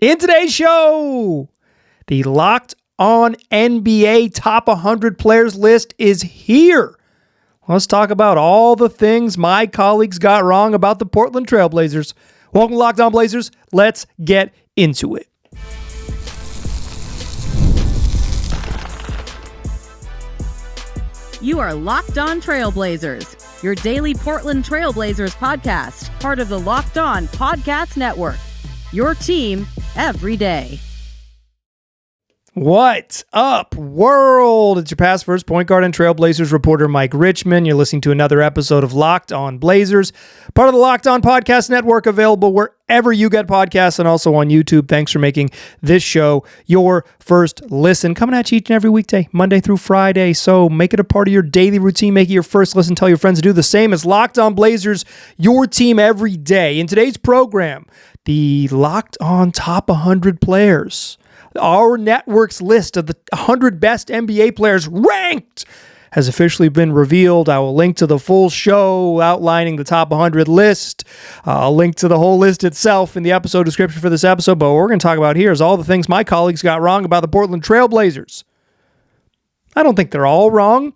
In today's show, the Locked On NBA Top 100 Players list is here. Let's talk about all the things my colleagues got wrong about the Portland Trail Blazers. Welcome to Locked On Blazers. Let's get into it. You are Locked On Trailblazers, your daily Portland Trailblazers podcast, part of the Locked On Podcast Network. Your team every day. What's up, world? It's your past first point guard and Trailblazers reporter, Mike Richmond. You're listening to another episode of Locked On Blazers, part of the Locked On Podcast Network, available wherever you get podcasts and also on YouTube. Thanks for making this show your first listen. Coming at you each and every weekday, Monday through Friday. So make it a part of your daily routine. Make it your first listen. Tell your friends to do the same. As Locked On Blazers, your team every day. In today's program, the Locked On Top 100 Players. Our network's list of the 100 best NBA players ranked has officially been revealed. I will link to the full show outlining the top 100 list. I'll link to the whole list itself in the episode description for this episode. But what we're going to talk about here is all the things my colleagues got wrong about the Portland Trail Blazers. I don't think they're all wrong,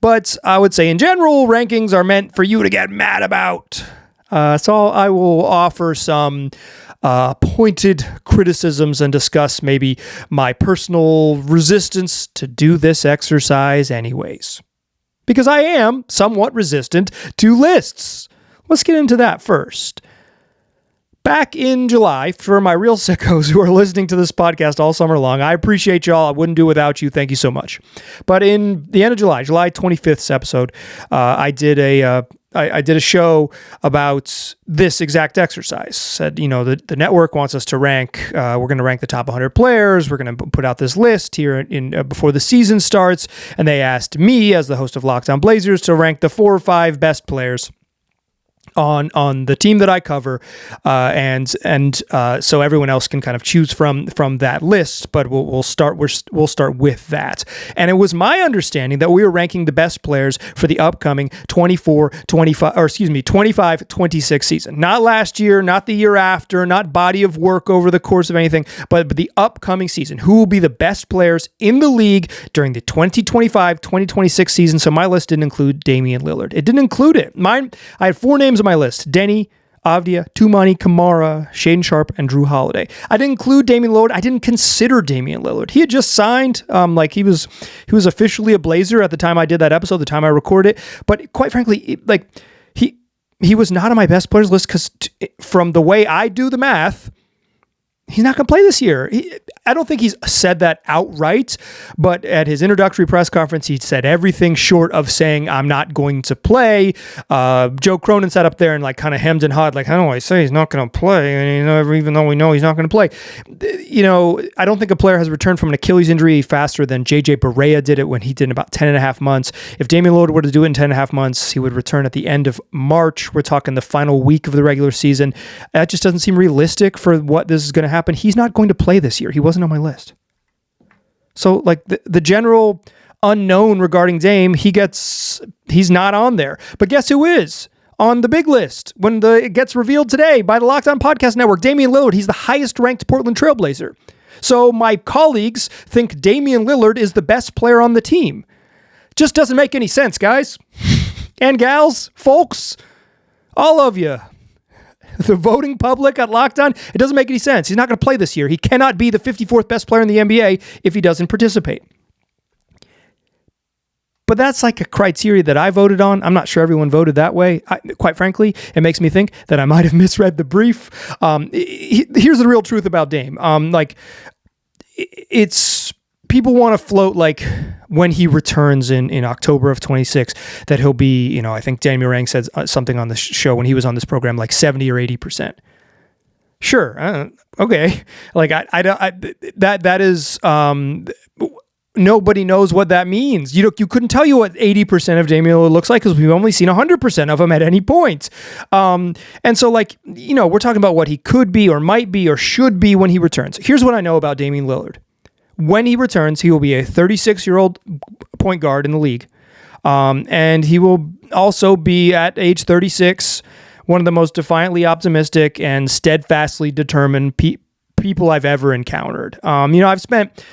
but I would say in general, rankings are meant for you to get mad about. So I will offer some pointed criticisms and discuss maybe my personal resistance to do this exercise anyways. Because I am somewhat resistant to lists. Let's get into that first. Back in July, for my real sickos who are listening to this podcast all summer long, I appreciate y'all. I wouldn't do it without you. Thank you so much. But in the end of July 25th episode, I did a show about this exact exercise. Said, the network wants us to rank. We're going to rank the top 100 players. We're going to put out this list here before the season starts. And they asked me, as the host of Locked On Blazers, to rank the 4 or 5 best players on the team that I cover, and so everyone else can kind of choose from that list. But we'll start with that. And it was my understanding that we were ranking the best players for the upcoming 25-26 season. Not last year, not the year after, not body of work over the course of anything, but the upcoming season. Who will be the best players in the league during the 2025-2026 season? So my list didn't include Damian Lillard. It didn't include it. I had 4 names on my list: Deni Avdija, Toumani Camara, Sheadon Sharpe, and Jrue Holiday. I didn't include Damian Lillard. I didn't consider Damian Lillard. He had just signed, he was officially a Blazer at the time I did that episode, the time I recorded it. But quite frankly, he was not on my best players list because from the way I do the math, he's not going to play this year. I don't think he's said that outright, but at his introductory press conference, he said everything short of saying, I'm not going to play. Joe Cronin sat up there and kind of hemmed and hawed, like, how do I say he's not going to play? And even though we know he's not going to play. I don't think a player has returned from an Achilles injury faster than JJ Barea did it when he did in about 10 and a half months. If Damian Lillard were to do it in 10 and a half months, he would return at the end of March. We're talking the final week of the regular season. That just doesn't seem realistic for what this is going to happen. He's not going to play this year. He wasn't on my list. So the general unknown regarding Dame, he's not on there. But guess who is on the big list when it gets revealed today by the Locked On Podcast Network? Damian Lillard. He's the highest ranked Portland Trailblazer. So my colleagues think Damian Lillard is the best player on the team. Just doesn't make any sense, guys and gals, folks, all of you. The voting public at Locked On, it doesn't make any sense. He's not going to play this year. He cannot be the 54th best player in the NBA if he doesn't participate. But that's a criteria that I voted on. I'm not sure everyone voted that way. Quite frankly, it makes me think that I might have misread the brief. Here's the real truth about Dame. It's people want to float when he returns in October of 26, that he'll be, I think Danny Morang said something on the show when he was on this program, 70 or 80%. Sure. Okay. That is, nobody knows what that means. You couldn't tell you what 80% of Damian Lillard looks like because we've only seen 100% of him at any point. And so we're talking about what he could be or might be or should be when he returns. Here's what I know about Damian Lillard. When he returns, he will be a 36-year-old point guard in the league. And he will also be, at age 36, one of the most defiantly optimistic and steadfastly determined people I've ever encountered. I've spent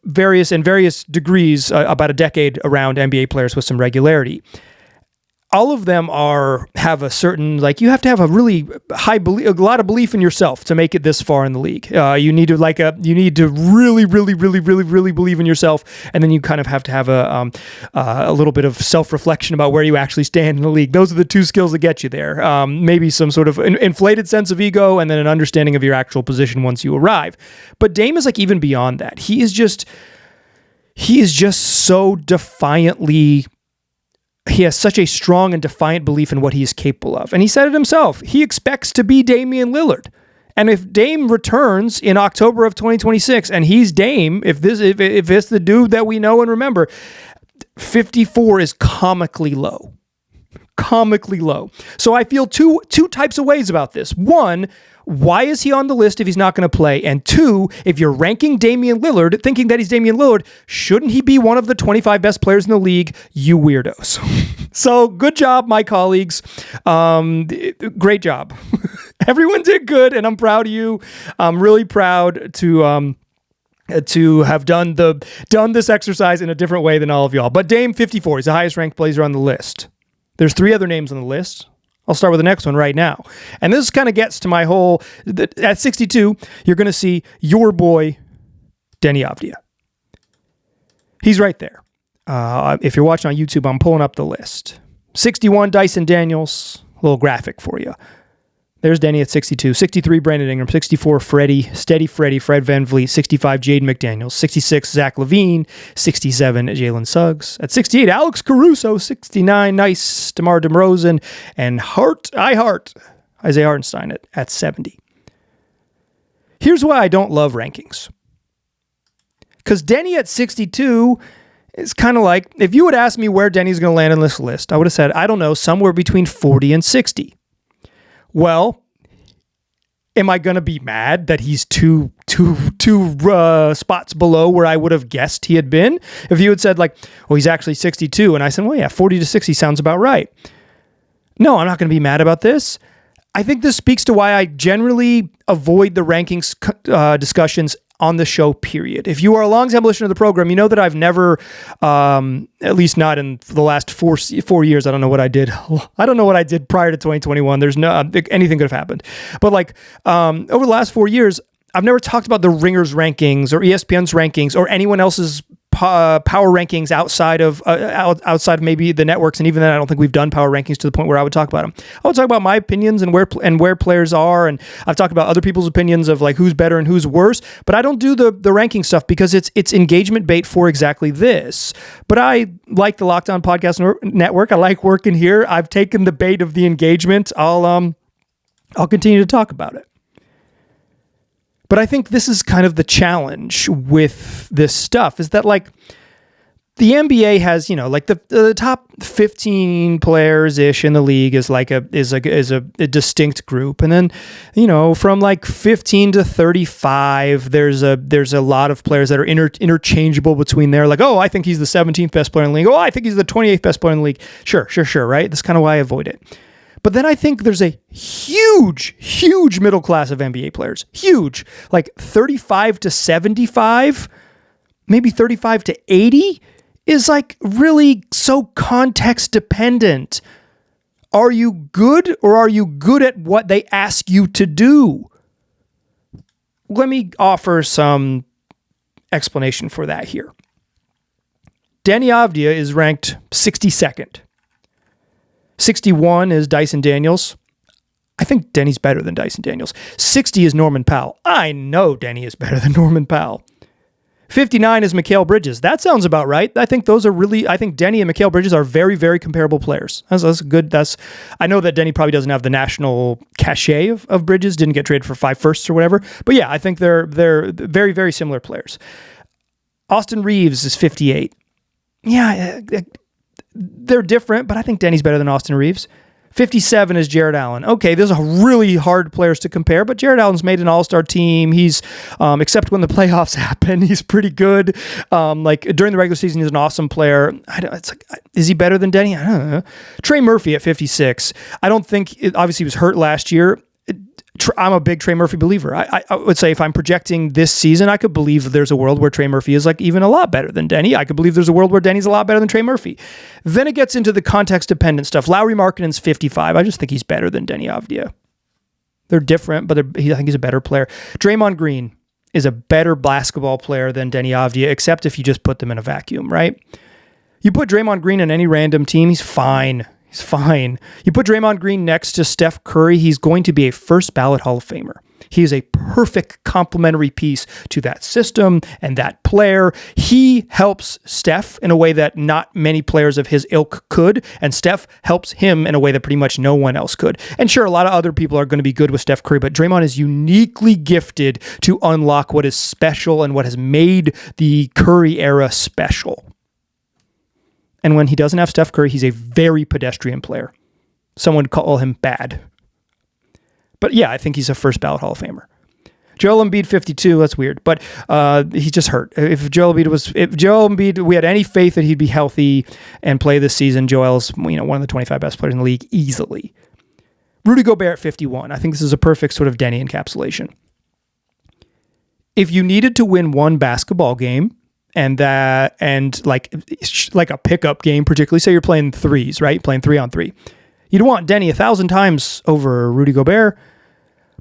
various degrees, about a decade around NBA players with some regularity. All of them have a certain, like, you have to have a really high belief, a lot of belief in yourself to make it this far in the league. You need to really, really, really, really, really believe in yourself, and then you kind of have to have a little bit of self-reflection about where you actually stand in the league. Those are the two skills that get you there. Maybe some sort of inflated sense of ego, and then an understanding of your actual position once you arrive. But Dame is like even beyond that. He is just so defiantly. He has such a strong and defiant belief in what he is capable of. And he said it himself. He expects to be Damian Lillard. And if Dame returns in October of 2026 and he's Dame, if it's the dude that we know and remember, 54 is comically low. Comically low. So I feel two types of ways about this. One, why is he on the list if he's not going to play? And two, if you're ranking Damian Lillard, thinking that he's Damian Lillard, shouldn't he be one of the 25 best players in the league? You weirdos. So good job, my colleagues. Great job. Everyone did good, and I'm proud of you. I'm really proud to have done this exercise in a different way than all of y'all. But Dame 54, he's the highest ranked Blazer on the list. There's 3 other names on the list. I'll start with the next one right now. And this kind of gets to my whole, at 62, you're going to see your boy, Deni Avdija. He's right there. If you're watching on YouTube, I'm pulling up the list. 61, Dyson Daniels. A little graphic for you. There's Deni at 62. 63, Brandon Ingram. 64, Steady Fred VanVleet. 65, Jaden McDaniels. 66, Zach LaVine. 67, Jalen Suggs. At 68, Alex Caruso. 69, nice, DeMar DeRozan. And Isaiah Hartenstein at 70. Here's why I don't love rankings. Because Deni at 62 is kind of like, if you would ask me where Denny's going to land on this list, I would have said, I don't know, somewhere between 40 and 60. Well, am I going to be mad that he's two spots below where I would have guessed he had been? If you had said like, oh, he's actually 62, and I said, well, yeah, 40 to 60 sounds about right. No, I'm not going to be mad about this. I think this speaks to why I generally avoid the rankings discussions on the show, period. If you are a long-time listener to the program, you know that I've never, at least not in the last 4 years, I don't know what I did. I don't know what I did prior to 2021. There's no, anything could have happened. But like, over the last 4 years, I've never talked about the Ringers rankings or ESPN's rankings or anyone else's power rankings outside of maybe the networks, and even then I don't think we've done power rankings to the point where I would talk about them. I would talk about my opinions and where players are, and I've talked about other people's opinions of like who's better and who's worse, but I don't do the ranking stuff because it's engagement bait for exactly this. But I like the Locked On Podcast Network. I like working here. I've taken the bait of the engagement. I'll continue to talk about it. But I think this is kind of the challenge with this stuff, is that like the NBA has, like the top 15 players-ish in the league is a distinct group. And then, from like 15 to 35, there's a lot of players that are interchangeable between there. Like, oh, I think he's the 17th best player in the league. Oh, I think he's the 28th best player in the league. Sure, right? That's kind of why I avoid it. But then I think there's a huge middle class of NBA players. Huge. Like 35 to 75, maybe 35 to 80 is like really so context dependent. Are you good, or are you good at what they ask you to do? Let me offer some explanation for that here. Deni Avdija is ranked 62nd. 61 is Dyson Daniels. I think Denny's better than Dyson Daniels. 60 is Norman Powell. I know Deni is better than Norman Powell. 59 is Mikal Bridges. That sounds about right. I think Deni and Mikal Bridges are very, very comparable players. That's good. I know that Deni probably doesn't have the national cachet of Bridges, didn't get traded for 5 firsts or whatever. But yeah, I think they're very, very similar players. Austin Reeves is 58. Yeah, they're different, but I think Denny's better than Austin Reeves. 57 is Jared Allen. Okay, those are really hard players to compare, but Jared Allen's made an all-star team. He's, except when the playoffs happen, he's pretty good. Like during the regular season, he's an awesome player. Is he better than Deni? I don't know. Trey Murphy at 56. I don't think, obviously he was hurt last year. I'm a big Trey Murphy believer. I would say if I'm projecting this season, I could believe there's a world where Trey Murphy is like even a lot better than Deni. I could believe there's a world where Deni's a lot better than Trey Murphy. Then it gets into the context-dependent stuff. Lauri Markkanen's 55. I just think he's better than Deni Avdija. They're different, but I think he's a better player. Draymond Green is a better basketball player than Deni Avdija, except if you just put them in a vacuum, right? You put Draymond Green in any random team, he's fine. He's fine. You put Draymond Green next to Steph Curry, he's going to be a first ballot Hall of Famer. He is a perfect complementary piece to that system and that player. He helps Steph in a way that not many players of his ilk could, and Steph helps him in a way that pretty much no one else could. And sure, a lot of other people are going to be good with Steph Curry, but Draymond is uniquely gifted to unlock what is special and what has made the Curry era special. And when he doesn't have Steph Curry, he's a very pedestrian player. Someone would call him bad. But yeah, I think he's a first ballot Hall of Famer. Joel Embiid, 52, that's weird. But he's just hurt. If Joel Embiid, we had any faith that he'd be healthy and play this season, Joel's one of the 25 best players in the league easily. Rudy Gobert, 51. I think this is a perfect sort of Deni encapsulation. If you needed to win one basketball game, and like a pickup game, particularly, say you're playing threes, right? Playing 3-on-3. You'd want Deni 1,000 times over Rudy Gobert.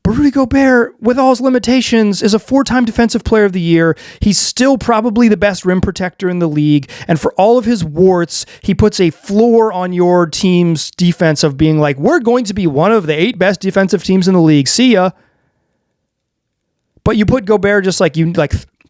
But Rudy Gobert, with all his limitations, is a 4-time Defensive Player of the Year. He's still probably the best rim protector in the league. And for all of his warts, he puts a floor on your team's defense of being like, we're going to be one of the 8 best defensive teams in the league. See ya. But you put Gobert just like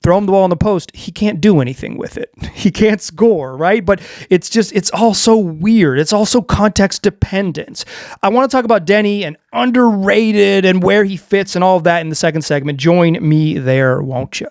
throw him the ball on the post, he can't do anything with it. He can't score, right? But it's all so weird. It's also context dependent. I want to talk about Deni and underrated and where he fits and all of that in the second segment. Join me there, won't you?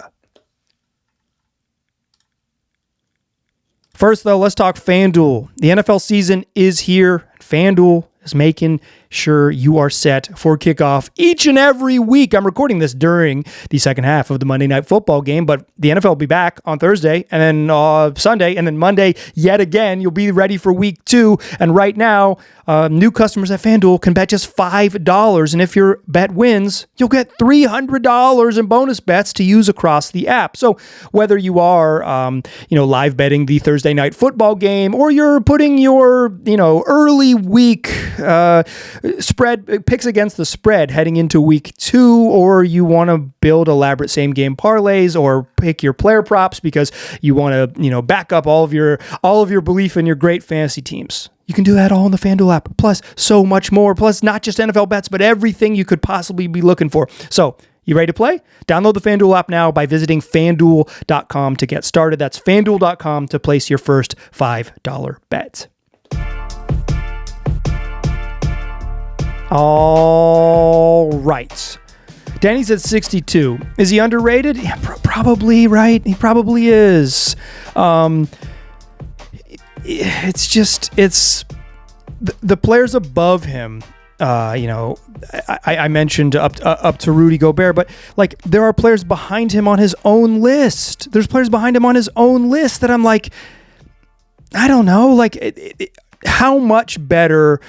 First, though, let's talk FanDuel. The NFL season is here. FanDuel is making sure you are set for kickoff each and every week. I'm recording this during the second half of the Monday Night Football game, but the NFL will be back on Thursday and then Sunday and then Monday yet again. You'll be ready for week 2. And right now, new customers at FanDuel can bet just $5. And if your bet wins, you'll get $300 in bonus bets to use across the app. So whether you are, live betting the Thursday Night Football game, or you're putting your, early week spread picks against the spread heading into week 2, or you want to build elaborate same game parlays or pick your player props because you want to, back up all of your belief in your great fantasy teams. You can do that all in the FanDuel app. Plus, so much more. Plus, not just NFL bets, but everything you could possibly be looking for. So, you ready to play? Download the FanDuel app now by visiting FanDuel.com to get started. That's FanDuel.com to place your first $5 bet. All right. Deni's at 62. Is he underrated? Yeah, probably, right? He probably is. It's the players above him. I mentioned up to Rudy Gobert, but like there are players behind him on his own list. There's players behind him on his own list that I'm like, I don't know, like how much better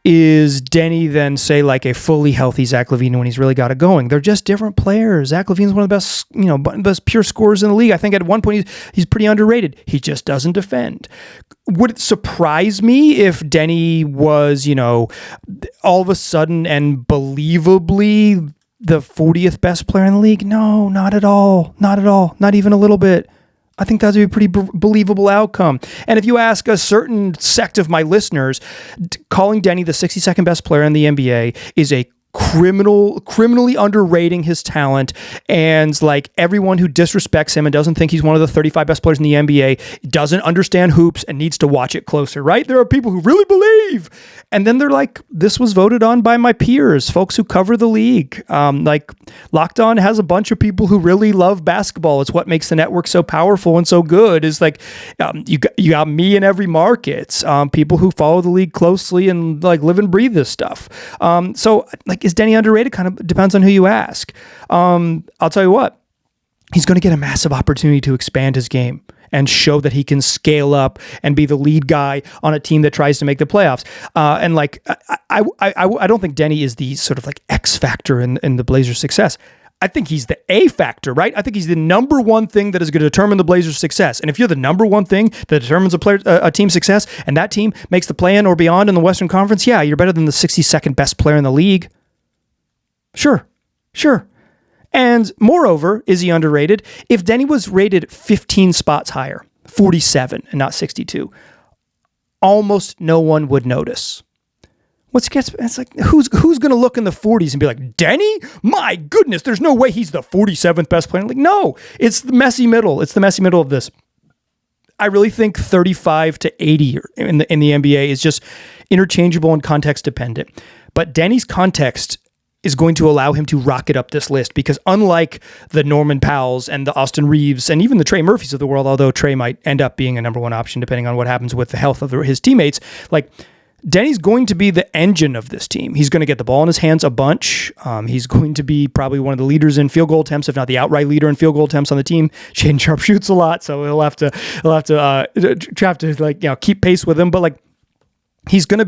is Deni than, say, like a fully healthy Zach LaVine when he's really got it going? They're just different players. Zach LaVine's one of the best, best pure scorers in the league. I think at one point he's pretty underrated. He just doesn't defend. Would it surprise me if Deni was, all of a sudden and believably the 40th best player in the league? No, not at all. Not at all. Not even a little bit. I think that would be a pretty believable outcome. And if you ask a certain sect of my listeners, calling Deni the 62nd best player in the NBA is a criminally underrating his talent, and like everyone who disrespects him and doesn't think he's one of the 35 best players in the NBA doesn't understand hoops and needs to watch it closer, right? There are people who really believe, and then they're like, this was voted on by my peers, folks who cover the league. Like Locked On has a bunch of people who really love basketball. It's what makes the network so powerful and so good, is like you got me in every market, people who follow the league closely and like live and breathe this stuff. So like, is Deni underrated? Kind of depends on who you ask. I'll tell you what, he's going to get a massive opportunity to expand his game. and show that he can scale up and be the lead guy on a team that tries to make the playoffs. And like, I don't think Deni is the sort of like X factor in the Blazers' success. I think he's the A factor, right? I think he's the number one thing that is going to determine the Blazers' success. And if you're the number one thing that determines a team's success, and that team makes the play-in or beyond in the Western Conference, yeah, you're better than the 62nd best player in the league. Sure. And moreover, is he underrated? If Deni was rated 15 spots higher, 47 and not 62, almost no one would notice. It's like, who's going to look in the 40s and be like, Deni? My goodness, there's no way he's the 47th best player. Like, no, it's the messy middle. It's the messy middle of this. I really think 35 to 80 in the NBA is just interchangeable and context dependent. But Deni's context is going to allow him to rocket up this list because unlike the Norman Powells and the Austin Reeves and even the Trey Murphys of the world, although Trey might end up being a number one option depending on what happens with the health of his teammates, like Deni's going to be the engine of this team. He's going to get the ball in his hands a bunch. He's going to be probably one of the leaders in field goal attempts, if not the outright leader in field goal attempts on the team. Sheadon Sharpe shoots a lot, so he'll have to like, you know, keep pace with him. But like, he is going to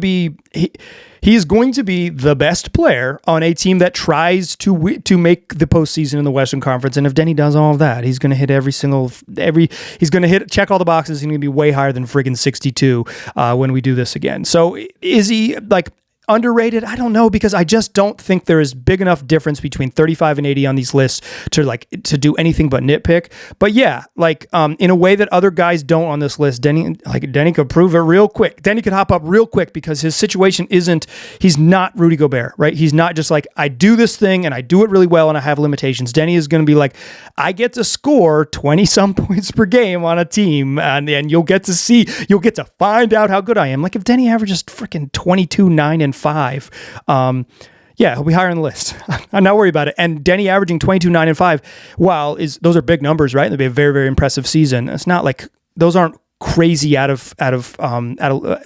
be the best player on a team that tries to make the postseason in the Western Conference. And if Deni does all of that, he's going to hit he's going to check all the boxes. He's going to be way higher than friggin' 62 when we do this again. So is he like underrated? I don't know, because I just don't think there is big enough difference between 35 and 80 on these lists to do anything but nitpick. But yeah, like in a way that other guys don't on this list, Deni could prove it real quick. Deni could hop up real quick because his situation he's not Rudy Gobert, right? He's not just like, I do this thing and I do it really well and I have limitations. Deni is going to be like, I get to score 20 some points per game on a team and you'll get to find out how good I am. Like if Deni averages freaking 22, 9, and 5, yeah, he'll be higher on the list. I'm not worried about it. And Deni averaging 22, 9, and 5, those are big numbers, right? It'll be a very, very impressive season. It's not like those aren't crazy out of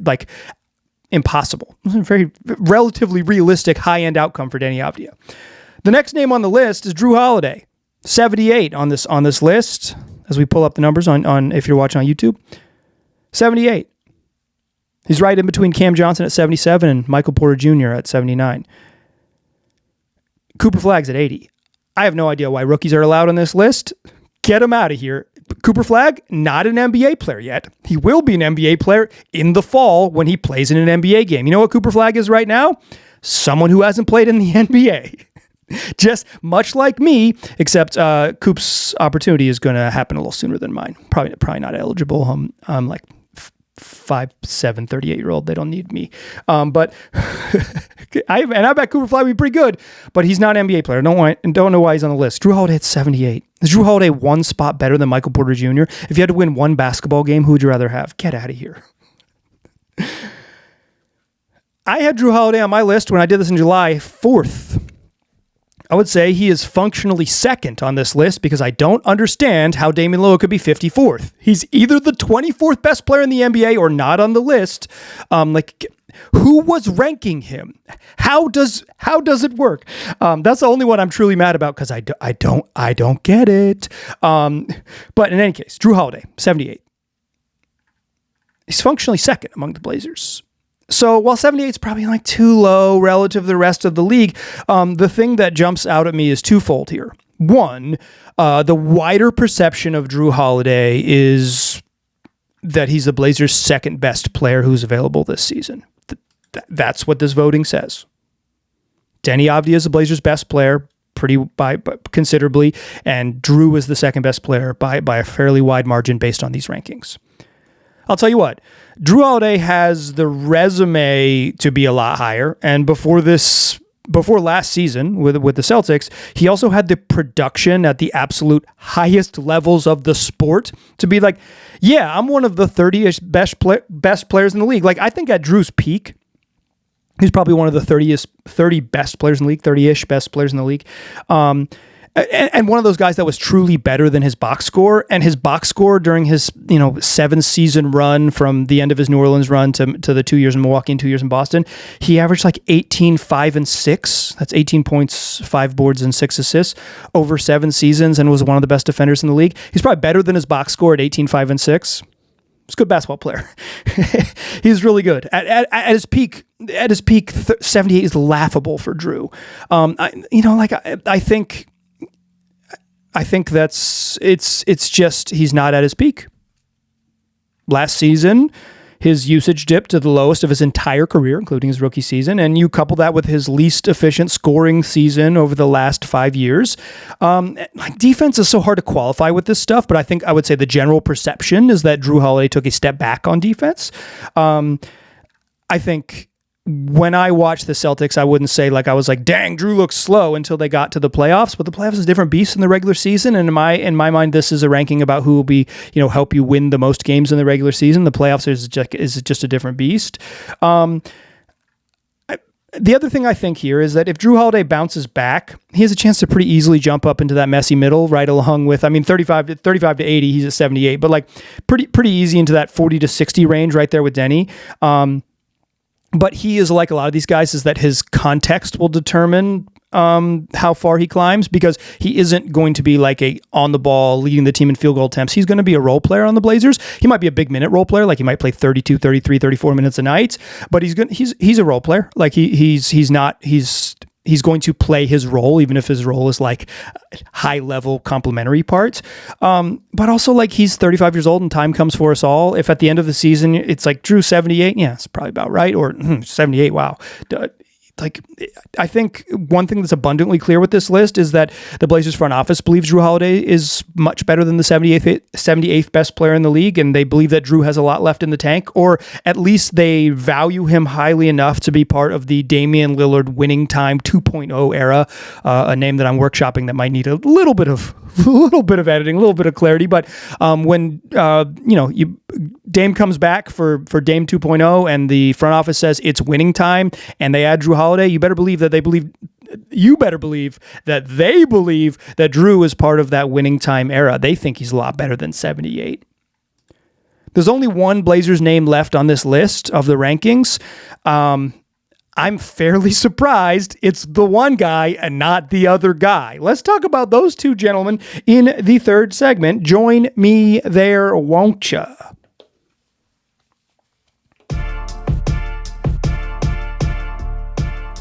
like impossible. It's a very relatively realistic high-end outcome for Deni Avdija. The next name on the list is Jrue Holiday, 78 on this list. As we pull up the numbers on if you're watching on YouTube, 78. He's right in between Cam Johnson at 77 and Michael Porter Jr. at 79. Cooper Flagg's at 80. I have no idea why rookies are allowed on this list. Get him out of here. Cooper Flagg, not an NBA player yet. He will be an NBA player in the fall when he plays in an NBA game. You know what Cooper Flagg is right now? Someone who hasn't played in the NBA. Just much like me, except Coop's opportunity is going to happen a little sooner than mine. Probably not eligible. I'm like 5'7", 38-year-old. They don't need me. But I bet Cooper Flagg will be pretty good, but he's not an NBA player. Don't know why he's on the list. Jrue Holiday at 78. Is Jrue Holiday one spot better than Michael Porter Jr.? If you had to win one basketball game, who would you rather have? Get out of here. I had Jrue Holiday on my list when I did this in July, 4th. I would say he is functionally second on this list because I don't understand how Damian Lillard could be 54th. He's either the 24th best player in the NBA or not on the list. Who was ranking him? How does it work? That's the only one I'm truly mad about because I don't get it. But in any case, Jrue Holiday, 78. He's functionally second among the Blazers. So while 78 is probably like too low relative to the rest of the league, the thing that jumps out at me is twofold here. One, the wider perception of Jrue Holiday is that he's the Blazers' second best player who's available this season. That's what this voting says. Deni Avdija is the Blazers' best player by considerably, and Jrue is the second best player by a fairly wide margin based on these rankings. I'll tell you what, Jrue Holiday has the resume to be a lot higher. And before last season with the Celtics, he also had the production at the absolute highest levels of the sport to be like, yeah, I'm one of the 30-ish best players in the league. Like, I think at Jrue's peak, he's probably one of the 30 best players in the league, 30-ish best players in the league. and one of those guys that was truly better than his box score, and his box score during his 7-season run from the end of his New Orleans run to the 2 years in Milwaukee and 2 years in Boston, he averaged like 18, 5, and 6. That's 18 points, 5 boards, and 6 assists over 7 seasons, and was one of the best defenders in the league. He's probably better than his box score at 18, 5, and 6. He's a good basketball player. He's really good. At his peak, 78 is laughable for Jrue. I think that's it's just he's not at his peak. Last season, his usage dipped to the lowest of his entire career, including his rookie season, and you couple that with his least efficient scoring season over the last 5 years. Defense is so hard to qualify with this stuff, but I would say the general perception is that Jrue Holiday took a step back on defense. I think when I watched the Celtics, I wouldn't say I was like, dang, Jrue looks slow until they got to the playoffs, but the playoffs is a different beast in the regular season. And in my mind, this is a ranking about who will be, help you win the most games in the regular season. The playoffs is just a different beast. The other thing I think here is that if Jrue Holiday bounces back, he has a chance to pretty easily jump up into that messy middle, right along with, 35 to 80, he's at 78, but pretty easy into that 40 to 60 range right there with Deni. But he is like a lot of these guys, is that his context will determine how far he climbs, because he isn't going to be like a on the ball leading the team in field goal attempts. He's going to be a role player on the Blazers. He might be a big minute role player, like he might play 32, 33, 34 minutes a night, but he's a role player. Like he's going to play his role, even if his role is like high level complementary parts. But also he's 35 years old and time comes for us all. If at the end of the season, it's like Jrue 78, yeah, it's probably about right. Or 78. Wow. I think one thing that's abundantly clear with this list is that the Blazers front office believes Jrue Holiday is much better than the 78th best player in the league, and they believe that Jrue has a lot left in the tank, or at least they value him highly enough to be part of the Damian Lillard winning time 2.0 era, a name that I'm workshopping that might need a little bit of editing, a little bit of clarity. But when Dame comes back for Dame 2.0 and the front office says it's winning time and they add Jrue Holiday, you better believe that they believe that Jrue is part of that winning time era. They think he's a lot better than 78. There's only one Blazers name left on this list of the rankings. I'm fairly surprised it's the one guy and not the other guy. Let's talk about those two gentlemen in the third segment. Join me there, won't ya?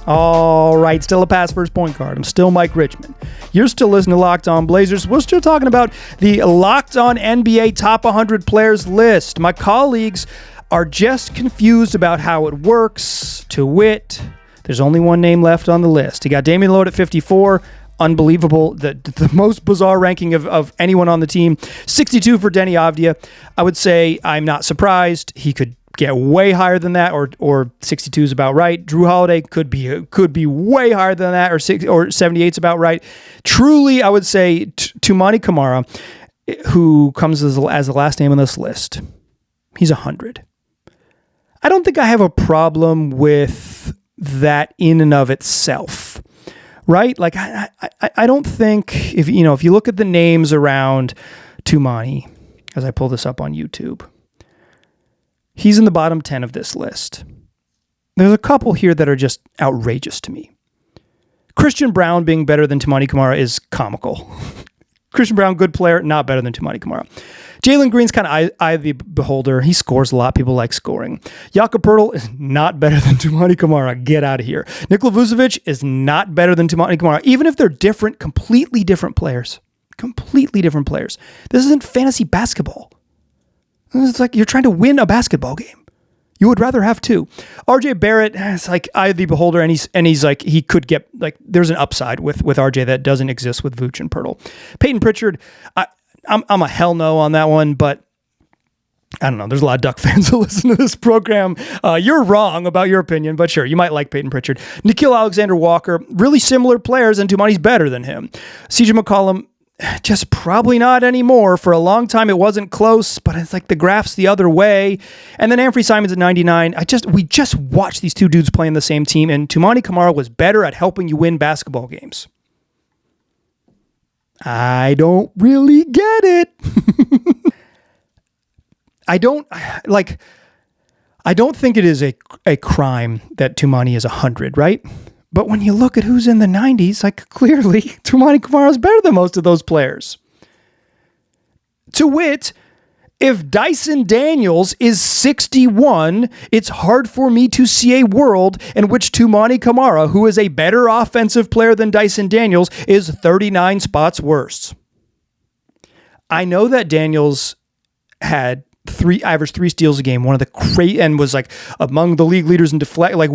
All right, still a pass first point guard. I'm still Mike Richmond. You're still listening to Locked On Blazers. We're still talking about the Locked On NBA Top 100 Players list. My colleagues are just confused about how it works. To wit, there's only one name left on the list. You got Damian Lillard at 54. Unbelievable. The most bizarre ranking of anyone on the team. 62 for Deni Avdija. I would say I'm not surprised. He could get way higher than that, or 62 is about right. Jrue Holiday could be way higher than that, or 78 is about right. Truly, I would say Toumani Camara, who comes as the last name on this list, he's 100. I don't think I have a problem with that in and of itself, right? Like I don't think if you look at the names around Toumani, as I pull this up on YouTube, he's in the bottom 10 of this list. There's a couple here that are just outrageous to me. Christian Braun being better than Toumani Camara is comical. Christian Braun, good player, not better than Toumani Camara. Jalen Green's kind of eye of the beholder. He scores a lot. People like scoring. Jakob Poeltl is not better than Toumani Camara. Get out of here. Nikola Vucevic is not better than Toumani Camara, even if they're different, completely different players. Completely different players. This isn't fantasy basketball. It's like you're trying to win a basketball game. You would rather have two. RJ Barrett, it's like eye of the beholder, and he's like, he could get, like, there's an upside with RJ that doesn't exist with Vooch and Poeltl. Peyton Pritchard, I'm a hell no on that one, but I don't know. There's a lot of Duck fans that listen to this program. You're wrong about your opinion, but sure, you might like Peyton Pritchard. Nickeil Alexander-Walker, really similar players, and Toumani's better than him. CJ McCollum, just probably not anymore. For a long time, it wasn't close, but it's like the graph's the other way. And then Anfernee Simons at 99. We just watched these two dudes play in the same team, and Toumani Camara was better at helping you win basketball games. I don't really get it. I don't think it is a crime that Toumani is 100, right? But when you look at who's in the 90s, like clearly Toumani Camara is better than most of those players. To wit, if Dyson Daniels is 61, it's hard for me to see a world in which Toumani Camara, who is a better offensive player than Dyson Daniels, is 39 spots worse. I know that Daniels averaged 3 steals a game, one of the and was like among the league leaders in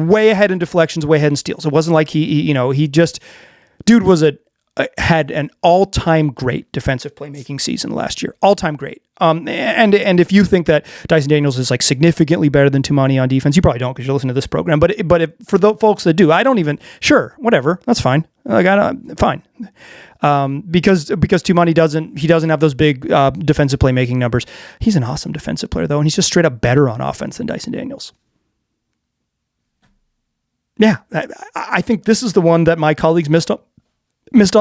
way ahead in deflections, way ahead in steals. It wasn't like dude was had an all-time great defensive playmaking season last year. All-time great. And if you think that Dyson Daniels is like significantly better than Toumani on defense, you probably don't because you're listening to this program. But for the folks that do, I don't even, sure, whatever, that's fine. Fine. Because Toumani doesn't have those big defensive playmaking numbers. He's an awesome defensive player though, and he's just straight up better on offense than Dyson Daniels. Yeah, I think this is the one that my colleagues missed on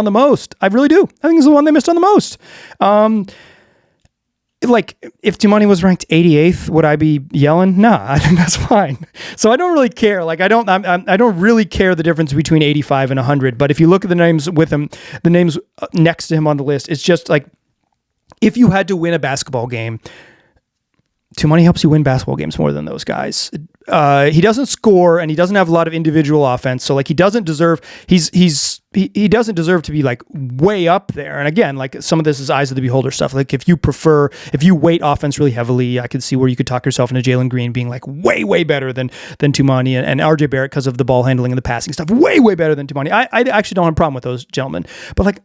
the most. I really do. I think it's the one they missed on the most. If Toumani was ranked 88th, would I be yelling? Nah, I think that's fine. So I don't really care. I don't really care the difference between 85 and 100. But if you look at the names with him, the names next to him on the list, it's just like if you had to win a basketball game, Toumani helps you win basketball games more than those guys. He doesn't score and he doesn't have a lot of individual offense. So he doesn't deserve, he doesn't deserve to be way up there. And again, some of this is eyes of the beholder stuff. If you weight offense really heavily, I could see where you could talk yourself into Jalen Green being way better than Toumani and RJ Barrett because of the ball handling and the passing stuff. Way better than Toumani. I actually don't have a problem with those gentlemen, but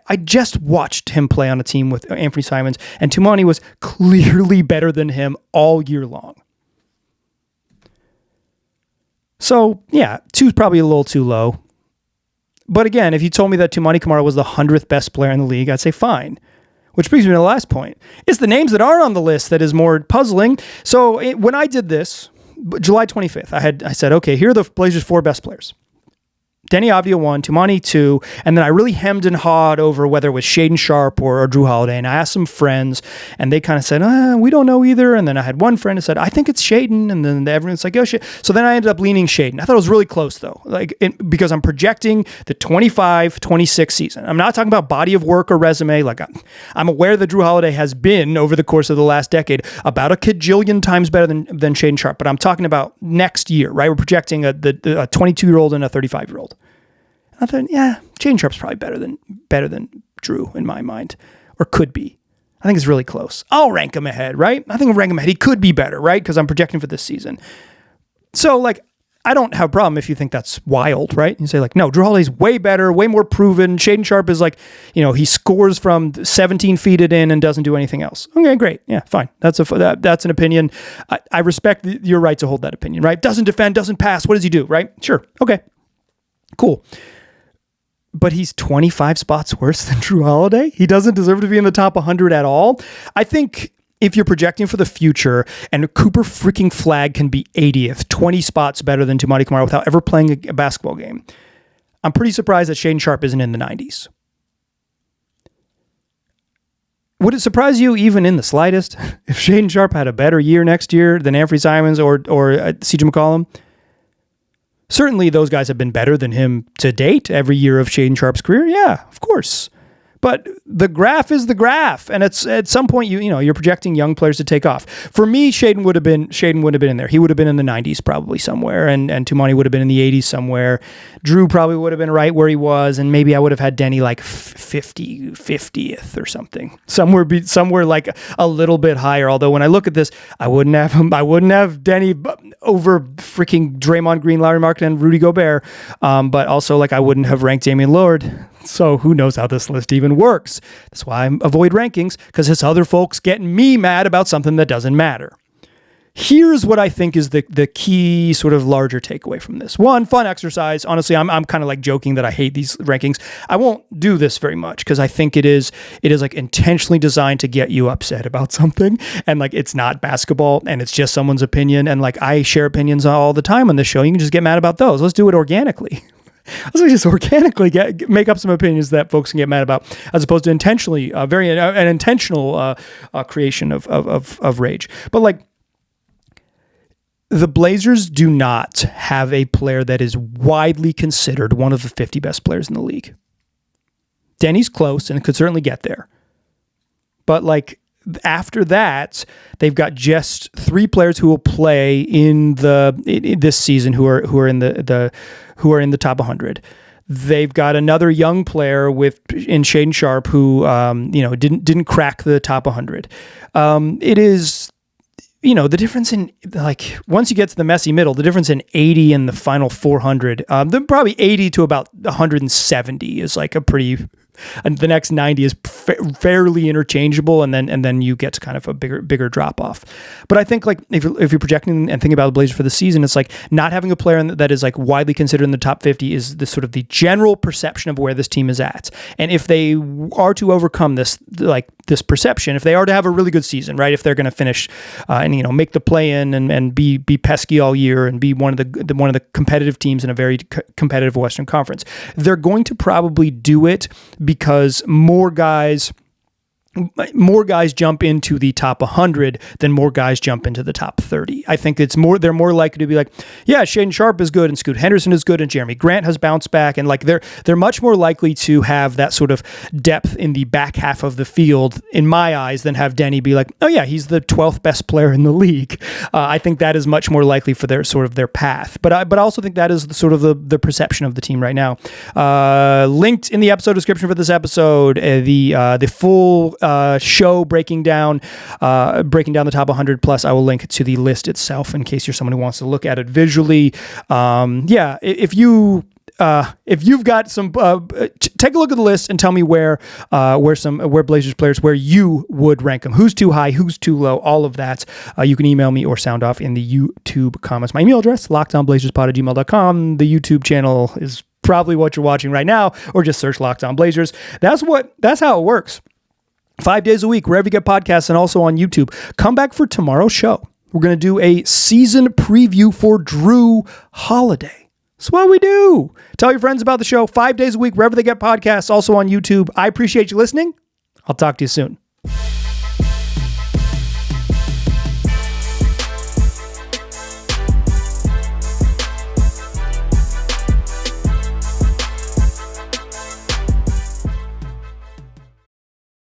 I just watched him play on a team with Anthony Simons, and Toumani was clearly better than him all year long. So, yeah, 2's probably a little too low. But again, if you told me that Toumani Camara was the 100th best player in the league, I'd say fine. Which brings me to the last point. It's the names that are on the list that is more puzzling. So when I did this, July 25th, I said, okay, here are the Blazers' 4 best players. Deni Avdija 1, Toumani 2, and then I really hemmed and hawed over whether it was Sheadon Sharpe or Jrue Holiday, and I asked some friends, and they kind of said, we don't know either, and then I had one friend who said, I think it's Sheadon, and then everyone's like, oh, shit. So then I ended up leaning Sheadon. I thought it was really close, though, because I'm projecting the 25-26 season. I'm not talking about body of work or resume. I'm aware that Jrue Holiday has been, over the course of the last decade, about a kajillion times better than Sheadon Sharpe, but I'm talking about next year, right? We're projecting a 22-year-old and a 35-year-old. I thought, Sheadon Sharpe's probably better than Jrue in my mind, or could be. I think it's really close. I'll rank him ahead, right? I think I'll rank him ahead. He could be better, right? Because I'm projecting for this season. So, I don't have a problem if you think that's wild, right? You say, no, Jrue Holiday's way better, way more proven. Sheadon Sharpe is he scores from 17 feet it in and doesn't do anything else. Okay, great. Yeah, fine. That's an opinion. I respect your right to hold that opinion, right? Doesn't defend, doesn't pass. What does he do, right? Sure. Okay. Cool. But he's 25 spots worse than Jrue Holiday. He doesn't deserve to be in the top 100 at all. I think if you're projecting for the future and Cooper freaking Flagg can be 80th, 20 spots better than Toumani Camara without ever playing a basketball game, I'm pretty surprised that Sheadon Sharpe isn't in the 90s. Would it surprise you even in the slightest if Sheadon Sharpe had a better year next year than Anthony Simons or CJ McCollum? Certainly those guys have been better than him to date every year of Sheadon Sharpe's career. Yeah, of course. But the graph is the graph. And it's at some point you're projecting young players to take off. For me, Sheadon would have been in there. He would have been in the 90s probably somewhere, and Toumani would have been in the 80s somewhere. Jrue probably would have been right where he was, and maybe I would have had Deni 50th or something. Somewhere a little bit higher. Although when I look at this, I wouldn't have Deni over freaking Draymond Green, Larry Markkinen, and Rudy Gobert. But also I wouldn't have ranked Damian Lillard. So who knows how this list even works? That's why I avoid rankings, because it's other folks getting me mad about something that doesn't matter. Here's what I think is the key sort of larger takeaway from this. One, fun exercise. Honestly, I'm kind of joking that I hate these rankings. I won't do this very much because I think it is intentionally designed to get you upset about something. And it's not basketball and it's just someone's opinion. And I share opinions all the time on this show. You can just get mad about those. Let's do it organically. Also, just organically make up some opinions that folks can get mad about, as opposed to intentionally, an intentional creation of rage. But like, the Blazers do not have a player that is widely considered one of the 50 best players in the league. Deni's close and could certainly get there. But like, after that, they've got just 3 players who will play in this season who are in the top 100. They've got another young player in Sheadon Sharpe who didn't crack the top 100. It is, the difference in, like, once you get to the messy middle, the difference in 80 and the final 400, probably 80 to about 170 is like a pretty. And the next 90 is fairly interchangeable, and then you get to kind of a bigger drop off. But I think, like, if you're projecting and thinking about the Blazers for the season, it's like not having a player that is like widely considered in the top 50 is the sort of the general perception of where this team is at. And if they are to overcome this perception, if they are to have a really good season, right? If they're going to finish and make the play in and be pesky all year and be one of the competitive teams in a very competitive Western Conference, they're going to probably do it because more guys jump into the top 100 than more guys jump into the top 30. I think they're more likely to be like, yeah, Sheadon Sharpe is good and Scoot Henderson is good and Jeremy Grant has bounced back, and like they're much more likely to have that sort of depth in the back half of the field in my eyes than have Deni be like, oh yeah, he's the 12th best player in the league. I think that is much more likely for their path. But I also think that is the perception of the team right now. Linked in the episode description for this episode, the full show breaking down the top 100. Plus, I will link to the list itself in case you're someone who wants to look at it visually. If you've got some, take a look at the list and tell me where Blazers players, where you would rank them. Who's too high, who's too low, all of that. You can email me or sound off in the YouTube comments. My email address, lockedonblazerspod@gmail.com. The YouTube channel is probably what you're watching right now, or just search Locked On Blazers. That's how it works. 5 days a week, wherever you get podcasts, and also on YouTube. Come back for tomorrow's show. We're going to do a season preview for Jrue Holiday. That's what we do. Tell your friends about the show 5 days a week, wherever they get podcasts, also on YouTube. I appreciate you listening. I'll talk to you soon.